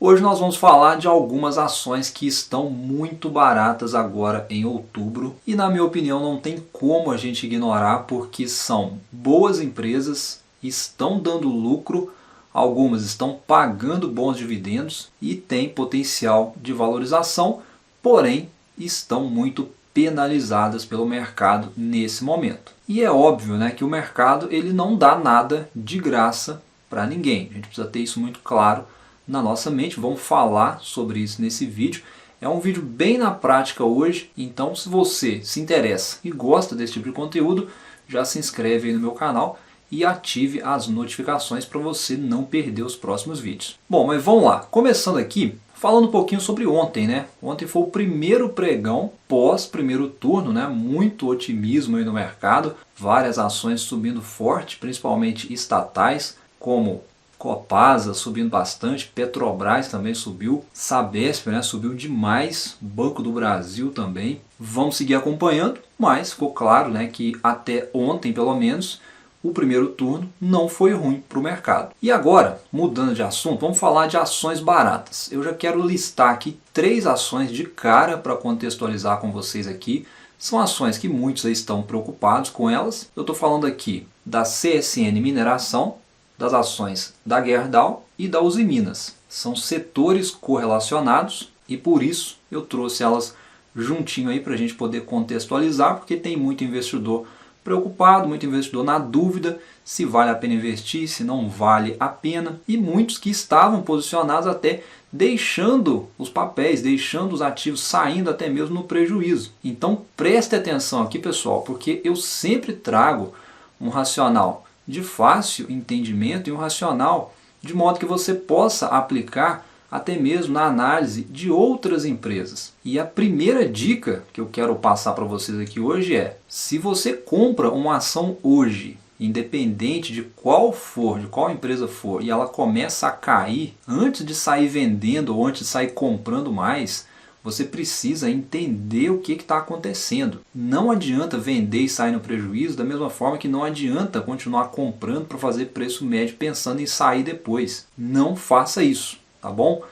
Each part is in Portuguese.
Hoje nós vamos falar de algumas ações que estão muito baratas agora em outubro e, na minha opinião, não tem como a gente ignorar porque são boas empresas, estão dando lucro, algumas estão pagando bons dividendos e têm potencial de valorização, porém estão muito penalizadas pelo mercado nesse momento. E é óbvio, né, que o mercado ele não dá nada de graça para ninguém. A gente precisa ter isso muito claro na nossa mente. Vamos falar sobre isso nesse vídeo. É um vídeo bem na prática hoje, então se você se interessa e gosta desse tipo de conteúdo, já se inscreve aí no meu canal e ative as notificações para você não perder os próximos vídeos. Bom, mas vamos lá. Começando aqui, falando um pouquinho sobre ontem, né? Ontem foi o primeiro pregão pós primeiro turno, né? Muito otimismo aí no mercado, várias ações subindo forte, principalmente estatais, como Copasa subindo bastante, Petrobras também subiu, Sabesp, né, subiu demais, Banco do Brasil também. Vamos seguir acompanhando, mas ficou claro, né, que até ontem pelo menos o primeiro turno não foi ruim para o mercado. E agora, mudando de assunto, vamos falar de ações baratas. Eu já quero listar aqui 3 ações de cara para contextualizar com vocês aqui. São ações que muitos aí estão preocupados com elas. Eu estou falando aqui da CSN Mineração, das ações da Gerdau e da Usiminas. São setores correlacionados e por isso eu trouxe elas juntinho aí para a gente poder contextualizar, porque tem muito investidor preocupado, muito investidor na dúvida se vale a pena investir, se não vale a pena, e muitos que estavam posicionados até deixando os papéis, deixando os ativos, saindo até mesmo no prejuízo. Então preste atenção aqui, pessoal, porque eu sempre trago um racional de fácil entendimento e um racional de modo que você possa aplicar até mesmo na análise de outras empresas. E a primeira dica que eu quero passar para vocês aqui hoje é: se você compra uma ação hoje, independente de qual for, de qual empresa for, e ela começa a cair, antes de sair vendendo ou antes de sair comprando mais, você precisa entender o que está acontecendo. Não adianta vender e sair no prejuízo, da mesma forma que não adianta continuar comprando para fazer preço médio pensando em sair depois. Não faça isso, tá bom?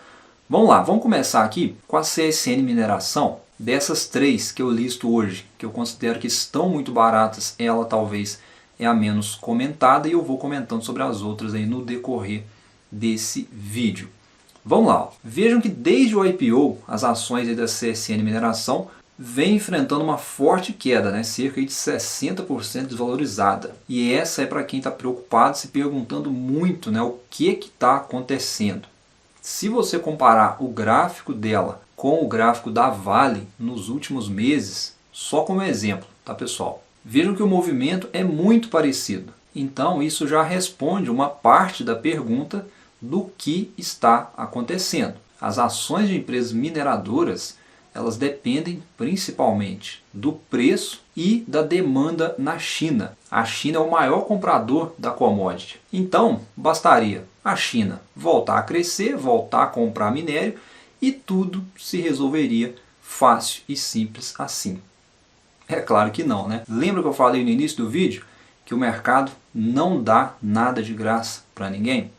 Vamos lá, vamos começar aqui com a CSN Mineração. Dessas 3 que eu listo hoje, que eu considero que estão muito baratas, ela talvez é a menos comentada e eu vou comentando sobre as outras aí no decorrer desse vídeo. Vamos lá, vejam que desde o IPO as ações aí da CSN Mineração vêm enfrentando uma forte queda, né? Cerca de 60% desvalorizada. E essa é para quem está preocupado, se perguntando muito, né, o que está acontecendo. Se você comparar o gráfico dela com o gráfico da Vale nos últimos meses, só como exemplo, tá pessoal? Vejam que o movimento é muito parecido. Então isso já responde uma parte da pergunta do que está acontecendo. As ações de empresas mineradoras, elas dependem principalmente do preço e da demanda na China. A China é o maior comprador da commodity. Então, bastaria a China voltar a crescer, voltar a comprar minério e tudo se resolveria fácil e simples assim. É claro que não, né? Lembra que eu falei no início do vídeo que o mercado não dá nada de graça para ninguém?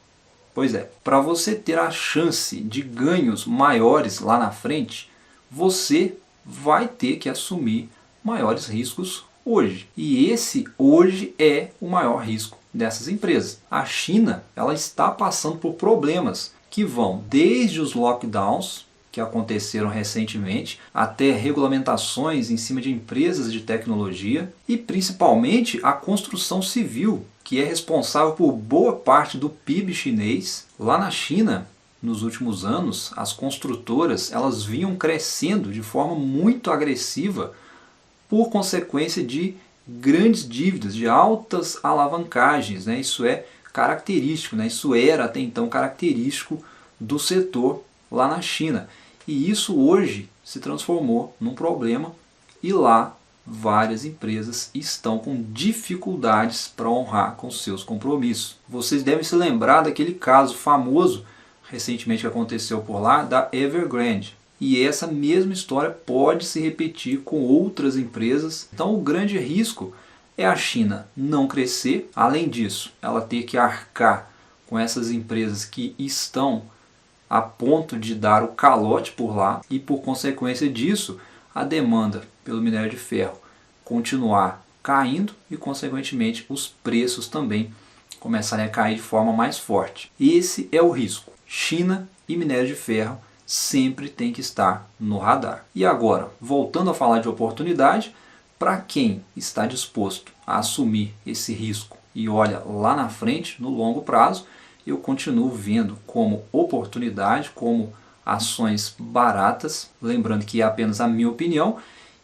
Pois é, para você ter a chance de ganhos maiores lá na frente, você vai ter que assumir maiores riscos hoje. E esse hoje é o maior risco dessas empresas. A China, ela está passando por problemas que vão desde os lockdowns que aconteceram recentemente, até regulamentações em cima de empresas de tecnologia e principalmente a construção civil, que é responsável por boa parte do PIB chinês. Lá na China, nos últimos anos, as construtoras elas vinham crescendo de forma muito agressiva por consequência de grandes dívidas, de altas alavancagens, né? Isso é característico, né? Isso era até então característico do setor lá na China. E isso hoje se transformou num problema e lá várias empresas estão com dificuldades para honrar com seus compromissos. Vocês devem se lembrar daquele caso famoso recentemente que aconteceu por lá, da Evergrande. E essa mesma história pode se repetir com outras empresas. Então o grande risco é a China não crescer, além disso, ela ter que arcar com essas empresas que estão a ponto de dar o calote por lá e, por consequência disso, a demanda pelo minério de ferro continuar caindo e, consequentemente, os preços também começarem a cair de forma mais forte. Esse é o risco. China e minério de ferro sempre tem que estar no radar. E agora, voltando a falar de oportunidade, para quem está disposto a assumir esse risco e olha lá na frente, no longo prazo, eu continuo vendo como oportunidade, como ações baratas, lembrando que é apenas a minha opinião,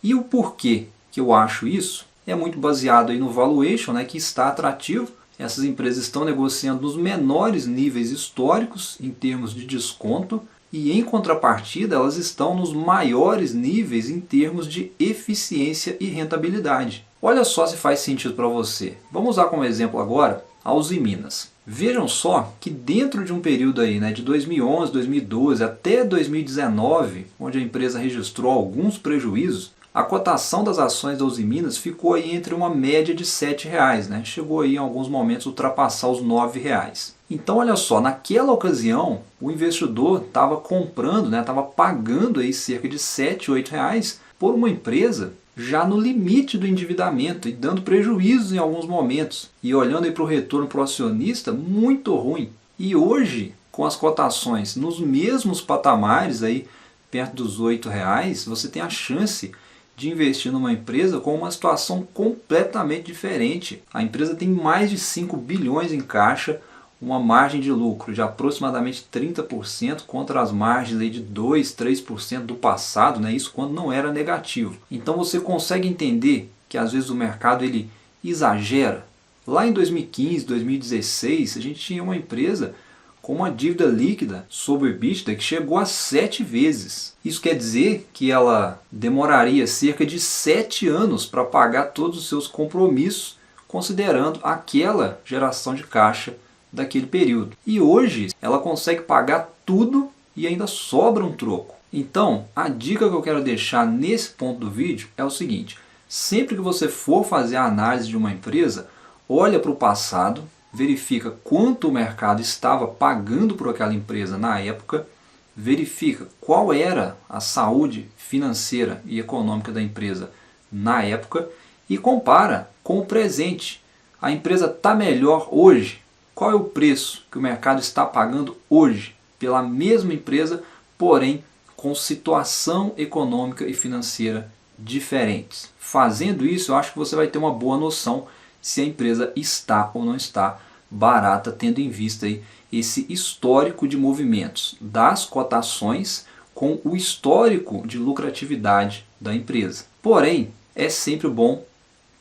e o porquê que eu acho isso é muito baseado aí no valuation, né, que está atrativo. Essas empresas estão negociando nos menores níveis históricos em termos de desconto e, em contrapartida, elas estão nos maiores níveis em termos de eficiência e rentabilidade. Olha só se faz sentido para você. Vamos usar como exemplo agora a Usiminas. Vejam só que dentro de um período aí, né, de 2011, 2012 até 2019, onde a empresa registrou alguns prejuízos, a cotação das ações da Usiminas ficou aí entre uma média de R$ 7,00, né? Chegou aí em alguns momentos a ultrapassar os R$ 9,00. Então olha só, naquela ocasião o investidor estava comprando, né, estava pagando aí cerca de R$ 7, R$ 8,00 por uma empresa já no limite do endividamento e dando prejuízos em alguns momentos. E olhando aí para o retorno para o acionista, muito ruim. E hoje, com as cotações nos mesmos patamares, aí, perto dos R$ 8,00, você tem a chance de investir numa empresa com uma situação completamente diferente. A empresa tem mais de 5 bilhões em caixa, uma margem de lucro de aproximadamente 30% contra as margens aí de 2, 3% do passado, né? Isso quando não era negativo. Então você consegue entender que às vezes o mercado ele exagera. Lá em 2015, 2016, a gente tinha uma empresa com uma dívida líquida sobre o EBITDA que chegou a 7 vezes. Isso quer dizer que ela demoraria cerca de 7 anos para pagar todos os seus compromissos, considerando aquela geração de caixa daquele período. E hoje ela consegue pagar tudo e ainda sobra um troco. Então, a dica que eu quero deixar nesse ponto do vídeo é o seguinte: sempre que você for fazer a análise de uma empresa, olha para o passado, verifica quanto o mercado estava pagando por aquela empresa na época, verifica qual era a saúde financeira e econômica da empresa na época e compara com o presente. A empresa está melhor hoje? Qual é o preço que o mercado está pagando hoje pela mesma empresa, porém com situação econômica e financeira diferentes? Fazendo isso, eu acho que você vai ter uma boa noção se a empresa está ou não está barata, tendo em vista aí esse histórico de movimentos das cotações com o histórico de lucratividade da empresa. Porém, é sempre bom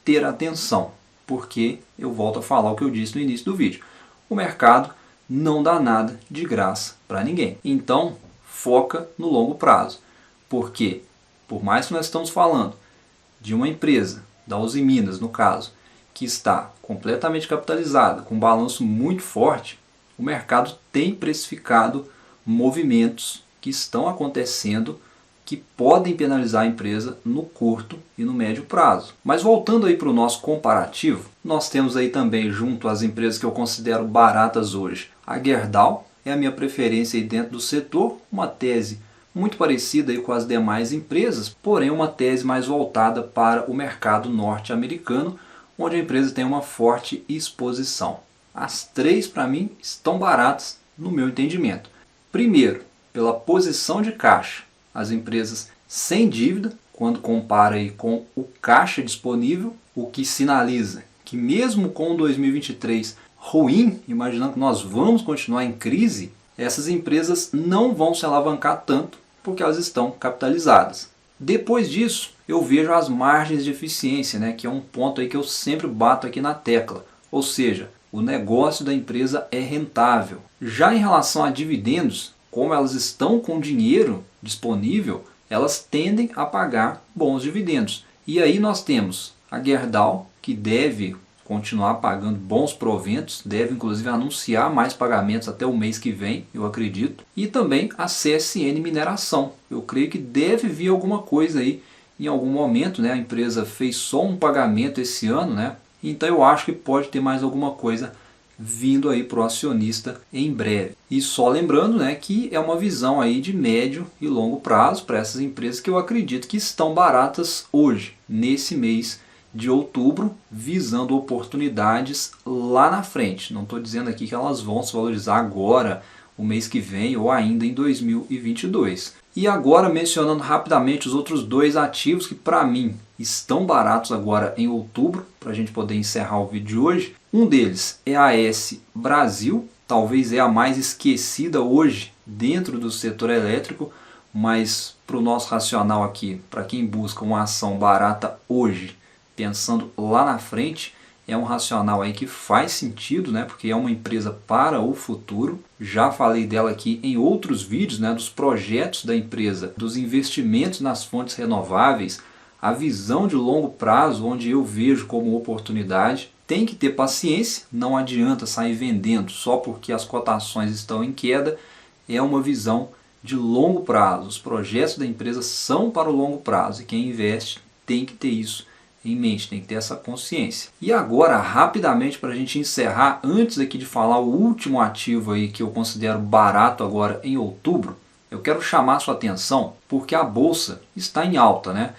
ter atenção, porque eu volto a falar o que eu disse no início do vídeo. O mercado não dá nada de graça para ninguém. Então, foca no longo prazo. Porque, por mais que nós estamos falando de uma empresa, da Usiminas no caso, que está completamente capitalizada, com um balanço muito forte, o mercado tem precificado movimentos que estão acontecendo que podem penalizar a empresa no curto e no médio prazo. Mas voltando aí para o nosso comparativo, nós temos aí também, junto às empresas que eu considero baratas hoje, a Gerdau é a minha preferência aí dentro do setor, uma tese muito parecida aí com as demais empresas, porém uma tese mais voltada para o mercado norte-americano, onde a empresa tem uma forte exposição. As três, para mim, estão baratas no meu entendimento. Primeiro, pela posição de caixa. As empresas sem dívida, quando compara aí com o caixa disponível, o que sinaliza que mesmo com 2023 ruim, imaginando que nós vamos continuar em crise, essas empresas não vão se alavancar tanto porque elas estão capitalizadas. Depois disso, eu vejo as margens de eficiência, né, que é um ponto aí que eu sempre bato aqui na tecla. Ou seja, o negócio da empresa é rentável. Já em relação a dividendos, como elas estão com dinheiro disponível, elas tendem a pagar bons dividendos. E aí nós temos a Gerdau, que deve continuar pagando bons proventos, deve inclusive anunciar mais pagamentos até o mês que vem, eu acredito. E também a CSN Mineração. Eu creio que deve vir alguma coisa aí em algum momento, né? A empresa fez só um pagamento esse ano, né? Então eu acho que pode ter mais alguma coisa vindo aí para o acionista em breve. E só lembrando, né, que é uma visão aí de médio e longo prazo para essas empresas que eu acredito que estão baratas hoje, nesse mês de outubro, visando oportunidades lá na frente. Não estou dizendo aqui que elas vão se valorizar agora, o mês que vem ou ainda em 2022. E agora mencionando rapidamente os outros dois ativos que para mim estão baratos agora em outubro, para a gente poder encerrar o vídeo de hoje. Um deles é a AS Brasil, talvez é a mais esquecida hoje dentro do setor elétrico, mas para o nosso racional aqui, para quem busca uma ação barata hoje, pensando lá na frente, é um racional aí que faz sentido, né? Porque é uma empresa para o futuro. Já falei dela aqui em outros vídeos, né? Dos projetos da empresa, dos investimentos nas fontes renováveis, a visão de longo prazo, onde eu vejo como oportunidade. Tem que ter paciência, não adianta sair vendendo só porque as cotações estão em queda. É uma visão de longo prazo. Os projetos da empresa são para o longo prazo e quem investe tem que ter isso em mente, tem que ter essa consciência. E agora, rapidamente, para a gente encerrar, antes aqui de falar o último ativo aí que eu considero barato agora em outubro, eu quero chamar a sua atenção porque a bolsa está em alta, né?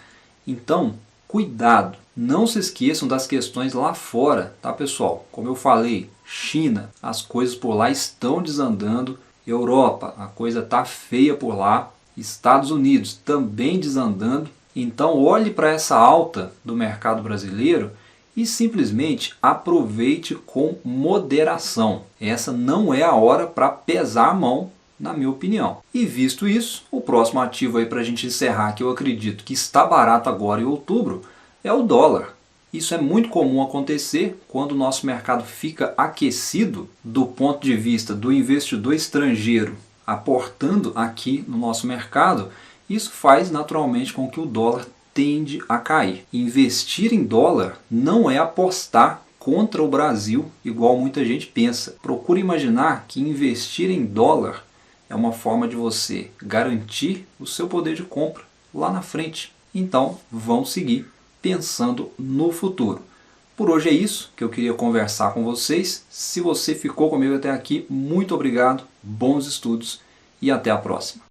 Então, cuidado, não se esqueçam das questões lá fora, tá pessoal? Como eu falei, China, as coisas por lá estão desandando, Europa, a coisa tá feia por lá, Estados Unidos também desandando. Então olhe para essa alta do mercado brasileiro e simplesmente aproveite com moderação. Essa não é a hora para pesar a mão, na minha opinião. E visto isso, o próximo ativo aí para a gente encerrar, que eu acredito que está barato agora em outubro, é o dólar. Isso é muito comum acontecer quando o nosso mercado fica aquecido do ponto de vista do investidor estrangeiro aportando aqui no nosso mercado. Isso faz naturalmente com que o dólar tende a cair. Investir em dólar não é apostar contra o Brasil, igual muita gente pensa. Procure imaginar que investir em dólar é uma forma de você garantir o seu poder de compra lá na frente. Então, vamos seguir pensando no futuro. Por hoje é isso que eu queria conversar com vocês. Se você ficou comigo até aqui, muito obrigado, bons estudos e até a próxima.